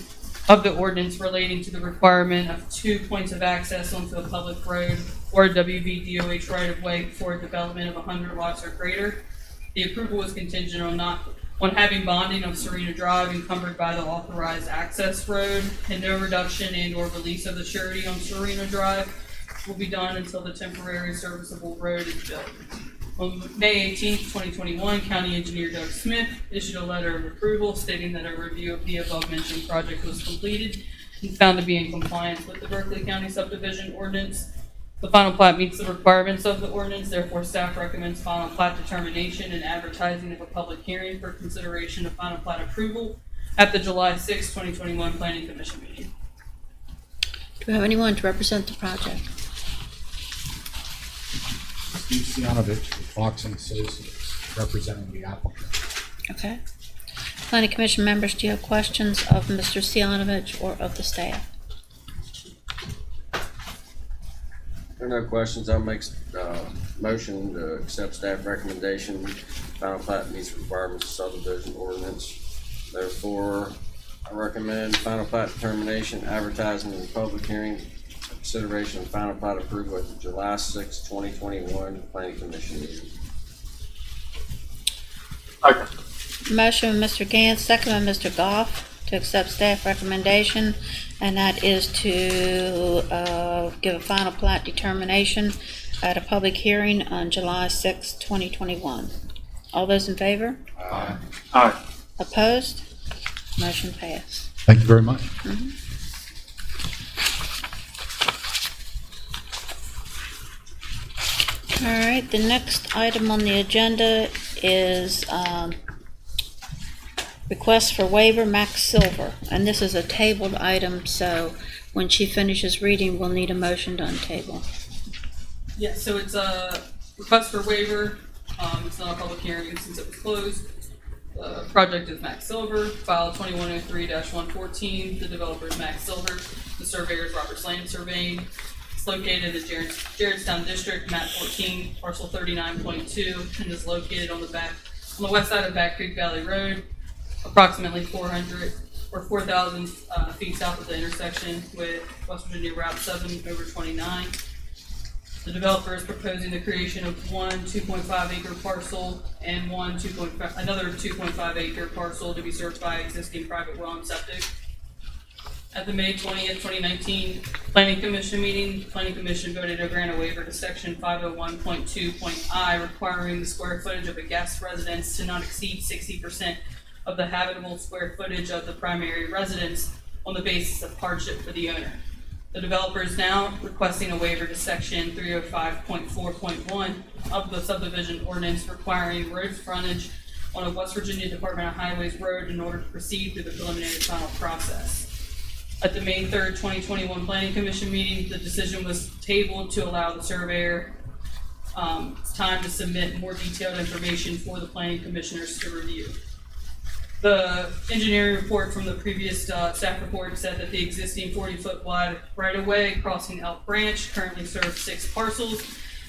of the ordinance relating to the requirement of 2 points of access onto a public road or a WVDOH right-of-way before development of 100 lots or greater. The approval was contingent on having bonding of Serena Drive encumbered by the authorized access road, and no reduction and or release of the surety on Serena Drive will be done until the temporary serviceable road is built. On May 18th, 2021, County Engineer Doug Smith issued a letter of approval stating that a review of the above-mentioned project was completed and found to be in compliance with the Berkeley County subdivision ordinance. The final plat meets the requirements of the ordinance, therefore staff recommends final plat determination and advertising of a public hearing for consideration of final plat approval at the July 6, 2021 Planning Commission meeting. Do we have anyone to represent the project? Steve Sianovich with Fox and Associates, representing the applicant. Okay. Planning Commission members, do you have questions of Mr. Sianovich or of the staff? There are no questions. I'll make, motion to accept staff recommendation. Final plat meets requirements of subdivision ordinance. Therefore, I recommend final plat determination, advertising and public hearing, consideration of final plat approval at the July 6, 2021 Planning Commission meeting. Second. Motion by Mr. Gantz, second by Mr. Goff to accept staff recommendation, and that is to give a final plat determination at a public hearing on July 6, 2021. All those in favor? Aye. Aye. Opposed? Motion passed. Thank you very much. All right, the next item on the agenda is request for waiver, Max Silver. And this is a tabled item, so when she finishes reading, we'll need a motion to untable. Yeah, so it's a request for waiver. It's not a public hearing since it was closed. The project is Max Silver, file 2103-114. The developer is Max Silver. The surveyor is Robert Slam Surveying. It's located in the Jaredstown District, map 14, parcel 39.2, and is located on the west side of Back Creek Valley Road, approximately 4,000 feet south of the intersection with West Virginia Route 7/29. The developer is proposing the creation of one 2.5 acre parcel and another 2.5 acre parcel to be served by existing private well and septic. At the May 20th, 2019 Planning Commission meeting, the Planning Commission voted to grant a waiver to section 501.2.I requiring the square footage of a guest residence to not exceed 60% of the habitable square footage of the primary residence on the basis of hardship for the owner. The developer is now requesting a waiver to section 305.4.1 of the subdivision ordinance requiring road frontage on a West Virginia Department of Highways road in order to proceed through the preliminary final process. At the May 3rd, 2021 Planning Commission meeting, the decision was tabled to allow the surveyor time to submit more detailed information for the planning commissioners to review. The engineering report from the previous staff report said that the existing 40-foot wide right-of-way crossing Elk Branch currently serves 6 parcels,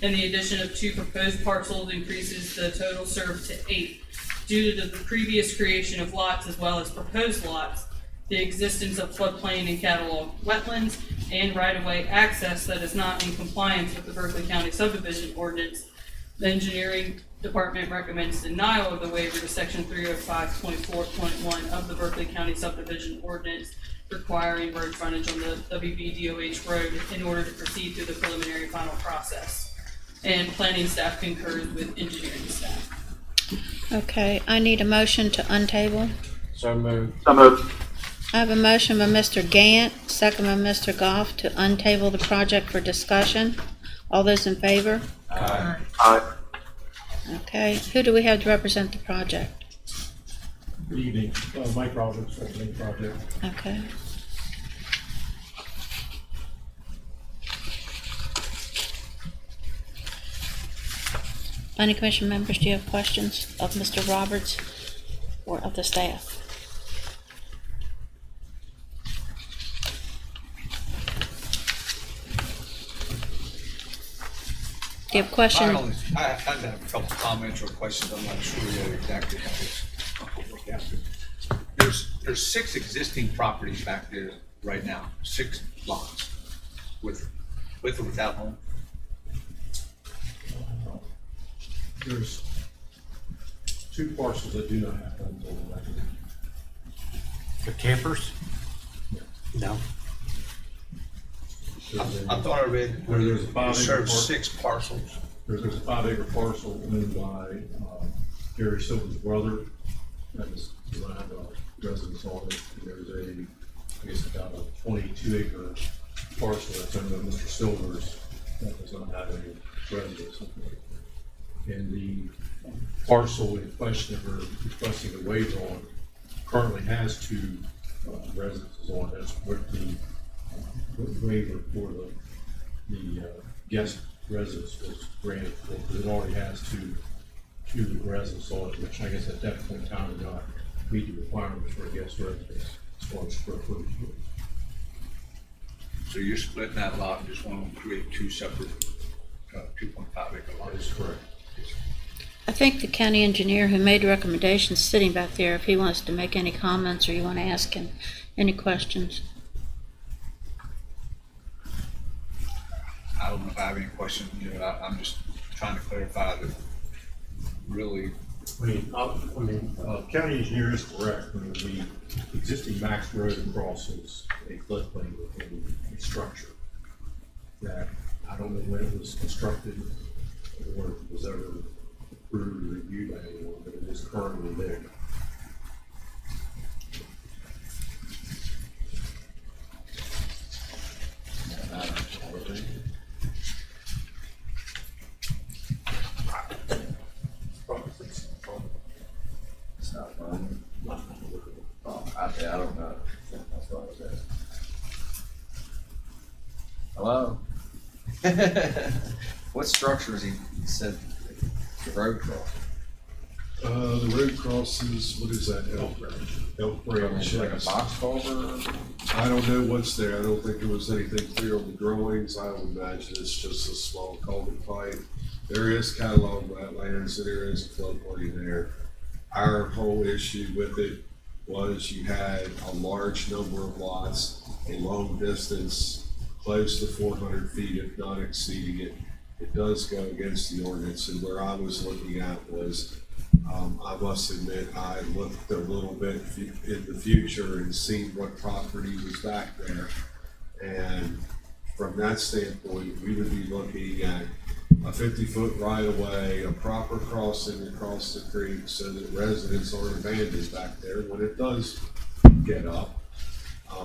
and the addition of 2 proposed parcels increases the total served to 8. Due to the previous creation of lots as well as proposed lots, the existence of floodplain and catalog wetlands, and right-of-way access that is not in compliance with the Berkeley County subdivision ordinance, the engineering department recommends denial of the waiver to section 305.4.1 of the Berkeley County subdivision ordinance requiring road frontage on the WVDOH road in order to proceed through the preliminary final process. And planning staff concurs with engineering staff. Okay, I need a motion to untable. So moved. So moved. I have a motion by Mr. Gant, second by Mr. Goff to untable the project for discussion. All those in favor? Aye. Aye. Okay, who do we have to represent the project? Good evening, Mike Roberts, representing project. Okay. Planning Commission members, do you have questions of Mr. Roberts or of the staff? Do you have questions? I have a couple comments or questions. I'm not sure yet exactly how this will work out. There's 6 existing properties back there right now, 6 lots with or without home. There's 2 parcels that do not have homes on the record. The campers? No. I thought I read where There's a 5 acre served parcel. 6 parcels. There's a 5 acre parcel owned by Gary Silver's brother. That is, does not have a residence on it. And there's I guess about a 22 acre parcel that's owned by Mr. Silver's that does not have a residence on it. And the parcel in question that we're requesting a waiver on currently has 2 residences on it. That's what the waiver for the guest residence was granted for, because it already has two residents on it, which I guess at that point in time did not meet the requirements for a guest residence as far as square footage. So you're splitting that lot and just want to create two separate, 2.5 acre That lots? is correct. I think the county engineer who made recommendations sitting back there, if he wants to make any comments or you want to ask him any questions. I don't know if I have any questions, I'm just trying to clarify that really, County engineer is correct. The existing Max Road crosses a floodplain within a structure that I don't know when it was constructed or if it was ever approved or reviewed by anyone, but it is currently there. I don't know. That's what I was asking. Hello? What structure is he said the road cross? The road crosses, what is that, Elk Branch? Like a box culvert? I don't know what's there. I don't think there was anything clear on the drawings. I would imagine it's just a small culvert pipe. There is catalog wetlands, and there is a floodplain there. Our whole issue with it was you had a large number of lots, a long distance, close to 400 feet, if not exceeding it. It does go against the ordinance, and where I was looking at was, I must admit, I looked a little bit in the future and seen what property was back there. And from that standpoint, we would be looking at a 50-foot right-of-way, a proper crossing across the creek so that residents aren't abandoned back there when it does get up.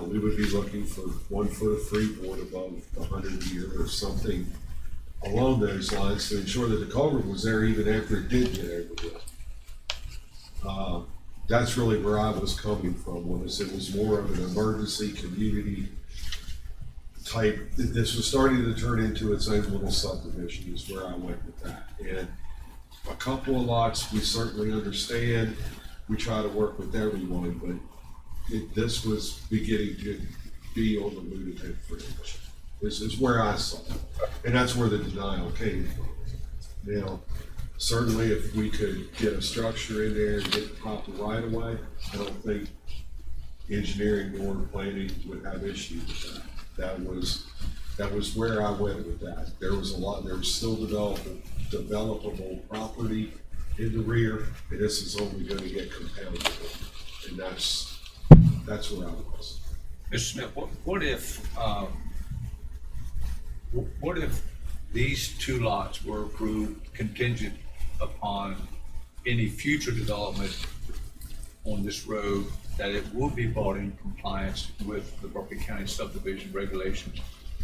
We would be looking for 1 foot of freeboard above the 100-year or something along those lines to ensure that the culvert was there even after it did get overbuilt. That's really where I was coming from, was it was more of an emergency community type. This was starting to turn into its own little subdivision is where I went with that. And a couple of lots we certainly understand. We try to work with everyone, but this was beginning to be on the lunatic fringe. This is where I saw it. And that's where the denial came from. Now, certainly if we could get a structure in there and get the proper right of way, I don't think engineering nor planning would have issues with that. That was where I went with that. There was still developable property in the rear, and this is only going to get compounded. And that's where I was. Mr. Smith, what if these two lots were approved contingent upon any future development on this road, that it will be brought in compliance with the Berkeley County subdivision regulations,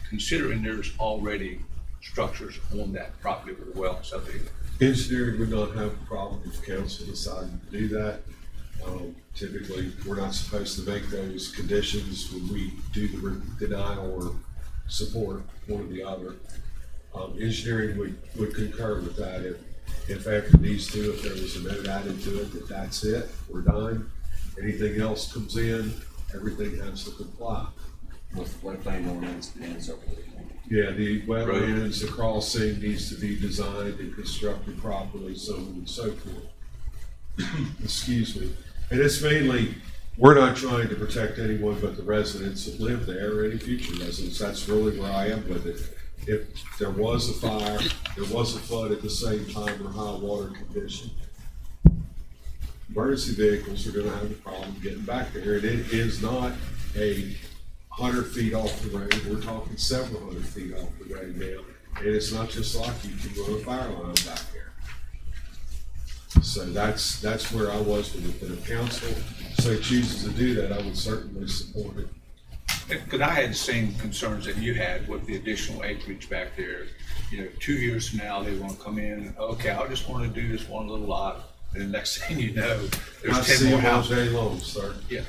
considering there's already structures on that property with a well and subdivision? Engineering would not have a problem if council decided to do that. Typically, we're not supposed to make those conditions when we do the denial or support, one or the other. Engineering would concur with that if after these two, if there was a note added to it that's it, we're done. Anything else comes in, everything has to comply. With floodplain ordinance and so forth. Yeah, the wetlands, the crossing needs to be designed and constructed properly, so on and so forth. Excuse me. And it's mainly, we're not trying to protect anyone but the residents that live there or any future residents. That's really where I am with it. If there was a fire, there was a flood at the same time or high water condition, emergency vehicles are gonna have a problem getting back there. And it is not 100 feet off the road. We're talking several hundred feet off the road now. And it's not just like you can run a fire line back there. So that's where I was with it. But if council chooses to do that, I would certainly support it. Because I had the same concerns that you had with the additional acreage back there. 2 years from now, they want to come in, okay, I just want to do this one little lot. And the next thing you know, there's 10 more houses. All day long, sir. Yeah.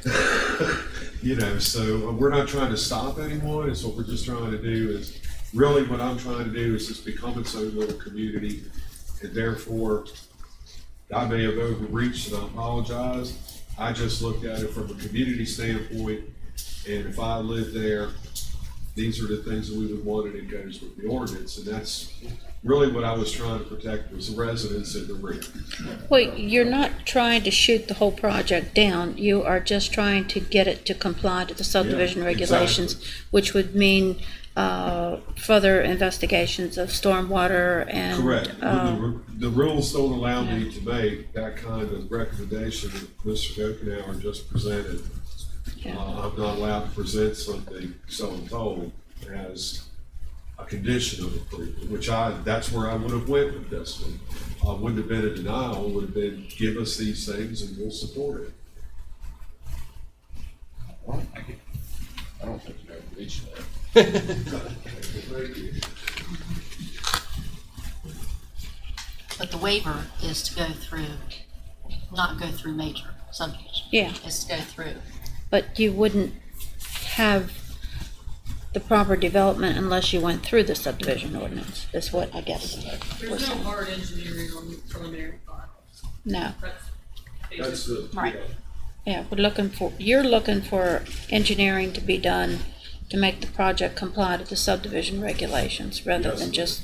So we're not trying to stop anyone. It's what we're just trying to do is really what I'm trying to do is just become its own little community, and therefore, I may have overreached, and I apologize. I just looked at it from a community standpoint, and if I lived there, these are the things that we would want, and it goes with the ordinance, and that's really what I was trying to protect, was the residents in the rear. Well, you're not trying to shoot the whole project down. You are just trying to get it to comply to the subdivision Yeah, regulations, exactly. which would mean further investigations of stormwater and. Correct. The rules don't allow me to make that kind of recommendation that Mr. Gokenhour just presented. Yeah. I'm not allowed to present something, so I'm told, as a condition of approval, that's where I would have went with this one. Wouldn't have been a denial, it would have been, give us these things and we'll support it. Well, I don't think you ever reached that. Thank you. But the waiver is to go through, not go through major subdivision. Yeah. It's to go through. But you wouldn't have the proper development unless you went through the subdivision ordinance, is what I guess. There's no hard engineering on the preliminary final. No, That's the. Right. yeah, you're looking for engineering to be done to make the project comply to the subdivision regulations, rather Yes. than just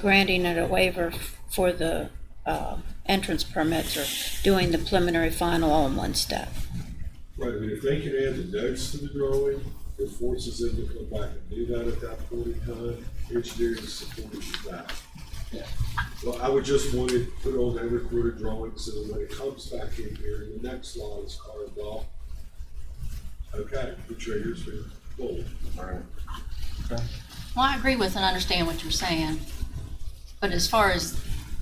granting it a waiver for the entrance permits or doing the preliminary final all in one step. Right, I mean, if they can add the notes to the drawing, it forces them to come back and do that at that point in time. Engineering is supportive of that. Yeah. Well, I would just want it put on that recorded drawing so that when it comes back in here and the next lot is carved off, okay, the trigger's been pulled. All right. Well, I agree with and understand what you're saying, but as far as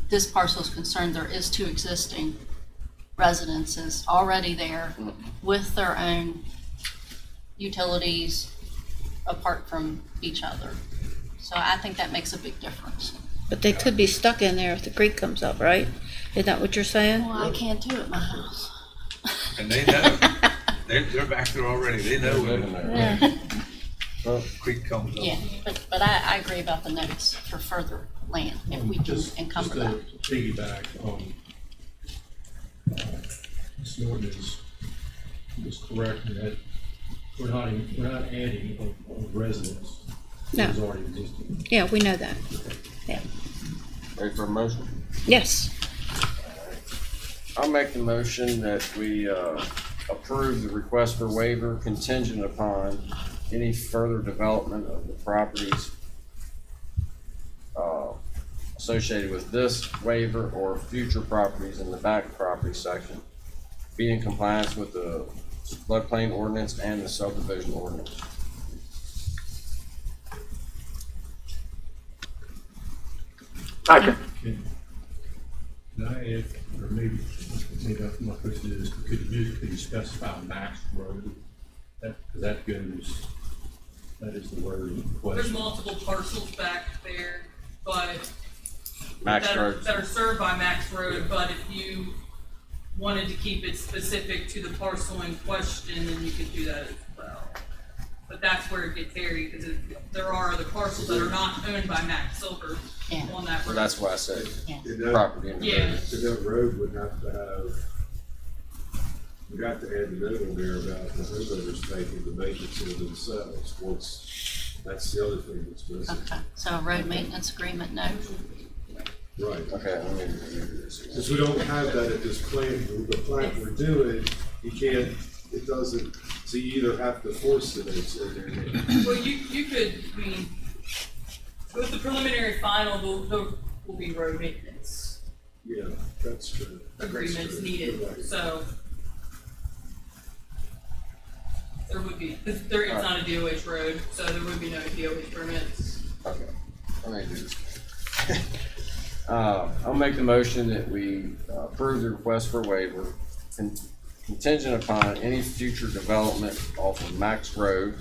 this parcel is concerned, there is two existing residences already there with their own utilities apart from each other. So I think that makes a big difference. But they could be stuck in there if the creek comes up, right? Is that what you're saying? Well, I can't do it at my house. And they know, they're back there already, they know when Yeah. the creek comes up. Yeah, but I agree about the notes for further land, if we can Just encumber that. to piggyback on, Ms. Norton is correct in that we're not adding a residence that is already existing. Yeah, we know that. Yeah. Ready for a motion? Yes. I'll make the motion that we approve the request for waiver contingent upon any further development of the properties associated with this waiver or future properties in the back property section be in compliance with the floodplain ordinance and the subdivision ordinance. Second. Can I add, or maybe my question is, could you specify Max Road? Because that is the word in There's question. multiple parcels back there, but Max that Road. are served by Max Road, but if you wanted to keep it specific to the parcel in question, then you could do that as well. But that's where it gets hairy, because there are other parcels that are not owned by Max Silver Yeah. on that So road. that's why I said And that, property in the Yeah. road. and that road would have to have, we'd have to add the note on there about the homeowners making the maintenance of themselves. That's the other thing that's missing. Okay, so a road maintenance agreement, no? Right. Okay, let me review this. Since we don't have that at this plan, the plant we're doing, you can't, it doesn't, so you either have to force the notes in there. Well, you could, I mean, with the preliminary final, there will be road maintenance Yeah, that's true. That's agreements true. needed, You're right. so. There would be, it's not a DOH road, so there would be no DOH permits. Okay, let me do this. I'll make the motion that we approve the request for waiver contingent upon any future development off of Max Road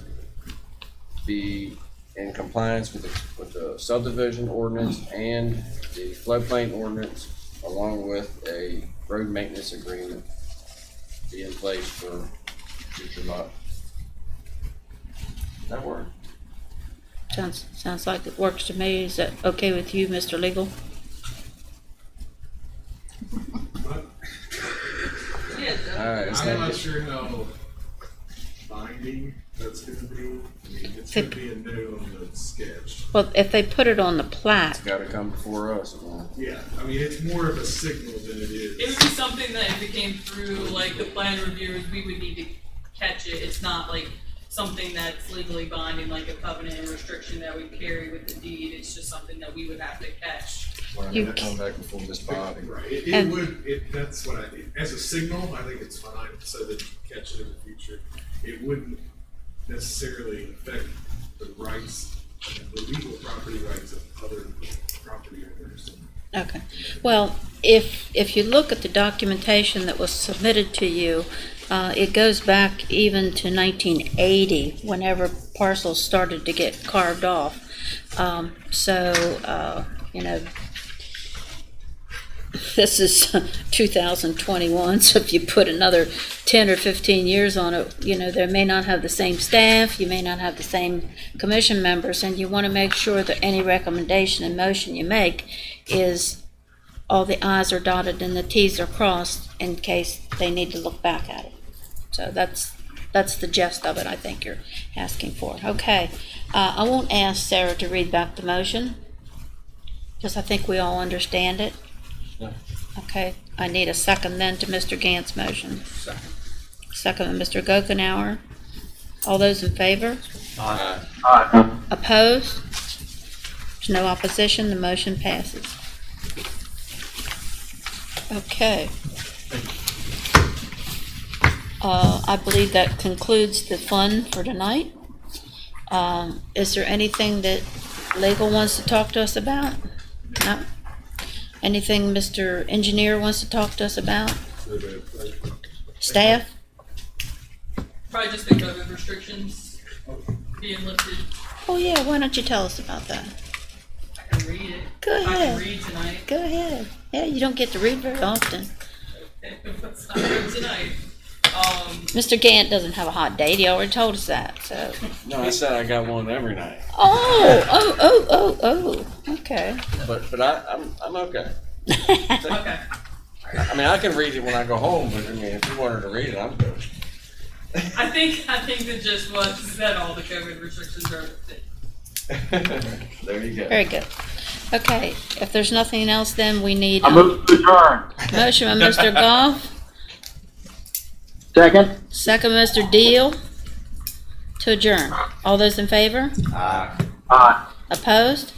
be in compliance with the subdivision ordinance and the floodplain ordinance, along with a road maintenance agreement be in place for future lot. That work? Sounds like it works to me. Is that okay with you, Mr. Legal? All right, it's I'm gonna not get- sure how binding that's gonna be. I mean, it's gonna be a note on the sketch. Well, if they put it on the It's plat, gotta come before us, man. Yeah, I mean, it's more of a signal than it is. It would be something that if it came through, like the plan reviewers, we would need to catch it. It's not like something that's legally binding, like a covenant and restriction that we carry with the deed. It's just something that we would have to catch. We're You gonna come back before this body. Right, that's what as a signal, I think it's fine, so that you catch it in the future. It wouldn't necessarily affect the rights, the legal property rights of other property owners. okay. Well, if you look at the documentation that was submitted to you, it goes back even to 1980, whenever parcels started to get carved off. You know, this is 2021, so if you put another 10 or 15 years on it, you know, they may not have the same staff, you may not have the same commission members, and you want to make sure that any recommendation and motion you make is all the i's are dotted and the t's are crossed in case they need to look back at it. So that's the gist of it, I think you're asking for. Okay, I won't ask Sarah to read back the motion, because I think we all understand it. Yeah. Okay, I need a second then to Mr. Gant's motion. Second. Second by Mr. Gokenhour. All those in favor? Aye. Opposed? There's no opposition, the motion passes. Okay. I believe that concludes the fun for tonight. Is there anything that legal wants to talk to us about? No? Anything Mr. Engineer wants to talk to us about? Staff? Probably just the COVID restrictions being lifted. Oh yeah, why don't you tell us about that? I can read it. Go I can ahead. read tonight. Go ahead. Yeah, you don't get to read very often. That's not good tonight. Mr. Gant doesn't have a hot date, he already told us that, so. No, I said I got one every night, Oh, okay. but I'm okay. Okay. I mean, I can read it when I go home, but I mean, if you wanted to read it, I'm good. I think the gist was that all the COVID restrictions are lifted. There you go. Very good. Okay, if there's nothing else, then we need I a move to adjourn. motion by Mr. Goff, Second? second by Mr. Deal to adjourn. All those in favor? Aye. Opposed?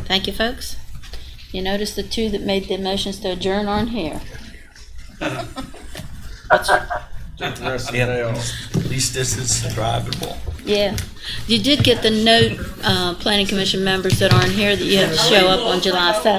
Thank you, folks. You notice the two that made the motions to adjourn aren't here. Take the rest of the day off. At least this is drivable. Yeah. You did get the note, planning commission members that aren't here, that you have to show up on July 7th.